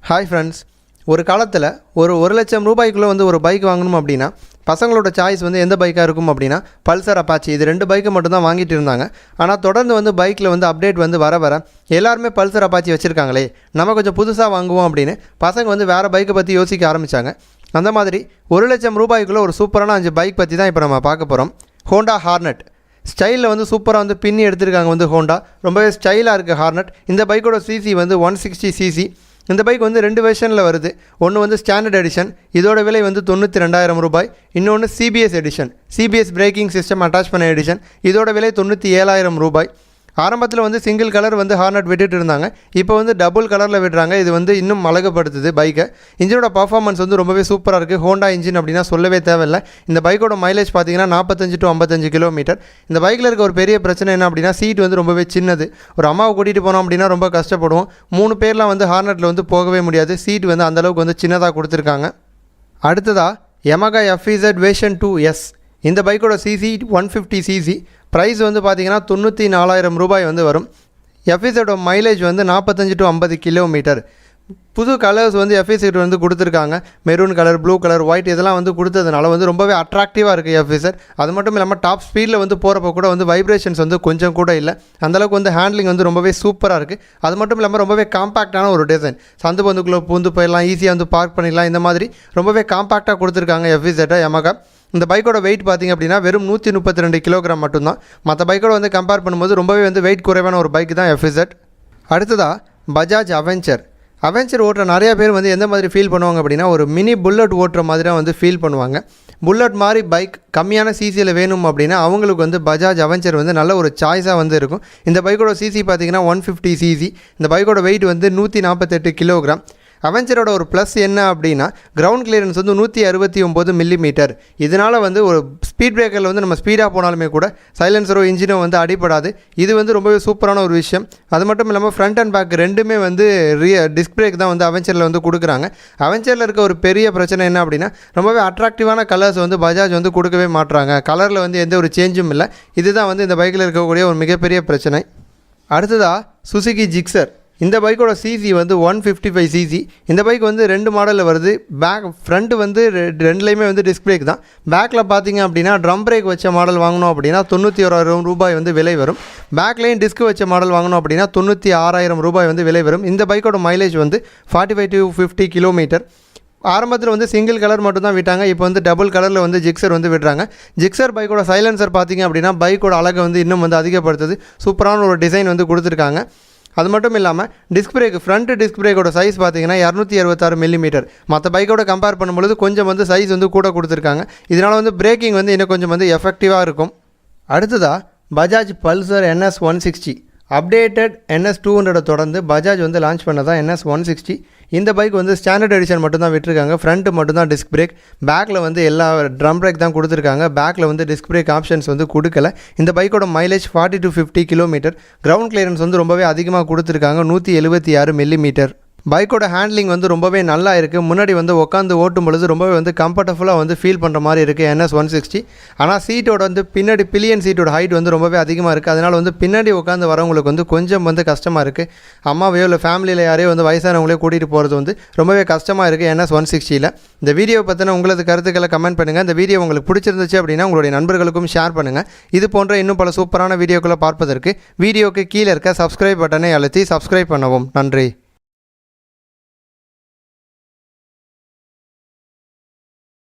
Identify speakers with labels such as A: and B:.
A: Hi friends, ஒரு காலத்தில் ஒரு லட்சம் ரூபாய்க்குள்ளே வந்து ஒரு பைக் வாங்கணும் அப்படின்னா பசங்களோட சாய்ஸ் வந்து எந்த பைக்காக இருக்கும் அப்படின்னா பல்சர் அப்பாச்சி. இது ரெண்டு பைக்கை மட்டும்தான் வாங்கிட்டு இருந்தாங்க. ஆனால் தொடர்ந்து வந்து பைக்கில் வந்து அப்டேட் வந்து வர எல்லாருமே பல்சர் அப்பாச்சி வச்சுருக்காங்களே, நம்ம கொஞ்சம் புதுசாக வாங்குவோம் அப்படின்னு பசங்க வந்து வேறு பைக்கை பற்றி யோசிக்க ஆரம்பித்தாங்க. அந்த மாதிரி 1 லட்சம் ரூபாய்க்குள்ளே ஒரு சூப்பரான 5 பைக் பற்றி தான் இப்போ நம்ம பார்க்க போகிறோம். ஹோண்டா ஹார்னட் ஸ்டைலில் வந்து சூப்பராக வந்து பின்னி எடுத்திருக்காங்க. வந்து ஹோண்டா ரொம்பவே ஸ்டைலாக இருக்குது ஹார்னட். இந்த பைக்கோட சிசி வந்து 160 சிசி. இந்த பைக் வந்து 2 வெர்ஷனில் வருது. ஒன்று வந்து ஸ்டாண்டர்ட் எடிஷன், இதோட விலை வந்து 92,000 ரூபாய். இன்னொன்று CBS edition, CBS braking system attach பண்ண எடிஷன், இதோட விலை 97,000 ரூபாய். ஆரம்பத்தில் வந்து சிங்கிள் கலர் வந்து ஹார்னட் விட்டுட்டு இருந்தாங்க. இப்போ வந்து டபுள் கலரில் விடுறாங்க. இது வந்து இன்னும் அழகுபடுத்துது பைக்கை. இன்ஜினோட பர்ஃபார்மன்ஸ் வந்து ரொம்பவே சூப்பராக இருக்குது. ஹோண்டா இன்ஜின் அப்படின்னா சொல்லவே தேவையில்லை. இந்த பைக்கோட மைலேஜ் பார்த்தீங்கன்னா 45 to 55 கிலோமீட்டர். இந்த பைக்கில் இருக்க ஒரு பெரிய பிரச்சனை என்ன அப்படின்னா சீட் வந்து ரொம்பவே சின்னது. ஒரு அம்மாவை கூட்டிகிட்டு போனோம் அப்படின்னா ரொம்ப கஷ்டப்படுவோம். 3 பேர்லாம் வந்து ஹார்னட்டில் வந்து போகவே முடியாது. சீட் வந்து அந்தளவுக்கு வந்து சின்னதாக கொடுத்துருக்காங்க. அடுத்ததாக யமகா FZ வெர்ஷன் 2S. இந்த பைக்கோட சிசி 150 சிசி. ப்ரைஸ் வந்து பார்த்திங்கன்னா 94,000 ரூபாய் வந்து வரும். FZோட மைலேஜ் வந்து 45 to 50 கிலோமீட்டர். புது கலர்ஸ் வந்து FZ வந்து கொடுத்துருக்காங்க. Maroon colour, blue colour, white இதெல்லாம் வந்து கொடுத்ததுனால வந்து ரொம்பவே அட்ராக்டிவாக இருக்குது FZ. அது மட்டும் இல்லாமல் டாப் ஸ்பீடில் வந்து போகிறப்ப கூட வந்து வைப்ரேஷன்ஸ் வந்து கொஞ்சம் கூட இல்லை. அந்தளவுக்கு வந்து ஹேண்ட்லிங் வந்து ரொம்பவே சூப்பராக இருக்குது. அது மட்டும் இல்லாமல் ரொம்பவே காம்பேக்டான ஒரு டிசைன். சந்து பந்துக்குள்ளே பூந்து போயிடலாம், ஈஸியாக வந்து பார்க் பண்ணிடலாம். இந்த மாதிரி ரொம்பவே காம்பேக்டாக கொடுத்துருக்காங்க FZ யமகா. இந்த பைக்கோட வெயிட் பார்த்திங்க அப்படின்னா வெறும் 132 கிலோகிராம் மட்டும்தான். மற்ற பைக்கோட வந்து கம்பேர் பண்ணும்போது ரொம்பவே வந்து வெயிட் குறைவான ஒரு பைக் தான் FZ. அடுத்ததாக பஜாஜ் அவெஞ்சர் ஓட்டுற நிறைய பேர் வந்து எந்த மாதிரி ஃபீல் பண்ணுவாங்க அப்படின்னா ஒரு மினி புல்லட் ஓட்டுற மாதிரி தான் வந்து ஃபீல் பண்ணுவாங்க. புல்லட் மாதிரி பைக் கம்மியான சிசியில் வேணும் அப்படின்னா அவங்களுக்கு வந்து பஜாஜ் அவெஞ்சர் வந்து நல்ல ஒரு சாய்ஸாக வந்து இருக்கும். இந்த பைக்கோட சிசி பார்த்திங்கன்னா 150 சிசி. இந்த பைக்கோட வெயிட் வந்து 148 கிலோகிராம். அவெஞ்சரோட ஒரு ப்ளஸ் என்ன அப்படின்னா கிரவுண்ட் கிளியரன்ஸ் வந்து 169 மில்லிமீட்டர். இதனால் வந்து ஒரு ஸ்பீட் பிரேக்கரில் வந்து நம்ம ஸ்பீடாக போனாலுமே கூட சைலன்சரோ இன்ஜினோ வந்து அடிப்படாது. இது வந்து ரொம்பவே சூப்பரான ஒரு விஷயம். அது மட்டும் இல்லாமல் ஃப்ரண்ட் அண்ட் பேக் ரெண்டுமே வந்து டிஸ்க் பிரேக் தான் வந்து அவெஞ்சரில் வந்து கொடுக்குறாங்க. அவெஞ்சரில் இருக்க ஒரு பெரிய பிரச்சனை என்ன அப்படின்னா ரொம்பவே அட்ராக்டிவான கலர்ஸ் வந்து பஜாஜ் வந்து கொடுக்கவே மாட்டுறாங்க. கலரில் வந்து எந்த ஒரு சேஞ்சும் இல்லை. இதுதான் வந்து இந்த பைக்கில் இருக்கக்கூடிய ஒரு மிகப்பெரிய பிரச்சனை. அடுத்ததாக சுசுகி ஜிக்ஸர். இந்த பைக்கோட சிசி வந்து 155 சிசி. இந்த பைக் வந்து 2 மாடலில் வருது. ஃப்ரண்ட்டு வந்து ரெண்டுலேயுமே வந்து டிஸ்க் பிரேக் தான். பேக்கில் பார்த்தீங்க அப்படின்னா ட்ரம் பிரேக் வச்ச மாடல் வாங்கணும் அப்படின்னா 91,000 ரூபாய் வந்து விலை வரும். பேக்லேயும் டிஸ்க் வச்ச மாடல் வாங்கணும் அப்படின்னா 96,000 ரூபாய் வந்து விலை வரும். இந்த பைக்கோட மைலேஜ் வந்து 45 to 50 கிலோமீட்டர். ஆரம்பத்தில் வந்து சிங்கிள் கலர் மட்டும் தான் விட்டாங்க. இப்போ வந்து டபுள் கலரில் வந்து ஜிக்ஸர் வந்து விடுறாங்க. ஜிக்ஸர் பைக்கோட சைலன்சர் பார்த்திங்க அப்படின்னா பைக்கோட அழகை வந்து இன்னும் வந்து அதிகப்படுத்துது. சூப்பரான ஒரு டிசைன் வந்து கொடுத்துருக்காங்க. அது மட்டும் இல்லாமல் டிஸ்க் பிரேக், ஃப்ரண்ட் டிஸ்க் பிரேக்கோட சைஸ் பார்த்தீங்கன்னா 266 மில்லிமீட்டர். மற்ற பைக்கோட கம்பேர் பண்ணும்பொழுது கொஞ்சம் வந்து சைஸ் வந்து கூட கொடுத்துருக்காங்க. இதனால் வந்து பிரேக்கிங் வந்து இன்னும் கொஞ்சம் வந்து எஃபெக்டிவாக இருக்கும். அடுத்ததாக Bajaj Pulsar NS 160. Updated NS 200 தொடர்ந்து பஜாஜ் வந்து லான்ச் பண்ணதான் NS 160. இந்த பைக் வந்து ஸ்டாண்டர்ட் எடிஷன் மட்டும்தான் விட்டுருக்காங்க. ஃப்ரண்ட் மட்டும்தான் டிஸ்க் பிரேக். பேக்கில் வந்து எல்லா ட்ரம் பிரேக் தான் கொடுத்துருக்காங்க. பேக்கில் வந்து டிஸ்க் பிரேக் ஆப்ஷன்ஸ் வந்து கொடுக்கல. இந்த பைக்கோட mileage 40 to 50 kilometre. Ground clearance வந்து ரொம்பவே அதிகமாக கொடுத்துருக்காங்க, 176 மில்லிமீட்டர். பைக்கோட ஹேண்ட்லிங் வந்து ரொம்பவே நல்லா இருக்குது. முன்னாடி வந்து உட்காந்து ஓட்டும் பொழுது ரொம்பவே வந்து கம்ஃபர்டபுளாக வந்து ஃபீல் பண்ணுற மாதிரி இருக்குது NS 160. ஆனால் சீட்டோட வந்து பின்னாடி பில்லியன் சீட்டோட ஹைட் வந்து ரொம்பவே அதிகமாக இருக்குது. அதனால் வந்து பின்னாடி உட்காந்து வரவங்களுக்கு வந்து கொஞ்சம் வந்து கஷ்டமாக இருக்குது. அம்மாவையோ இல்லை ஃபேமிலியில் யாரையோ வந்து வயசானவங்களே கூட்டிகிட்டு போகிறது வந்து ரொம்பவே கஷ்டமாக இருக்குது NS 160யில். இந்த வீடியோவை பற்றின உங்களது கருத்துக்களை கமெண்ட் பண்ணுங்கள். இந்த வீடியோ உங்களுக்கு பிடிச்சிருந்துச்சு அப்படின்னா உங்களுடைய நண்பர்களுக்கும் ஷேர் பண்ணுங்கள். இது போன்ற இன்னும் பல சூப்பரான வீடியோக்களை பார்ப்பதற்கு வீடியோக்கு கீழே இருக்க சப்ஸ்கிரைப் பட்டனை அழுத்தி சப்ஸ்கிரைப் பண்ணவும். நன்றி.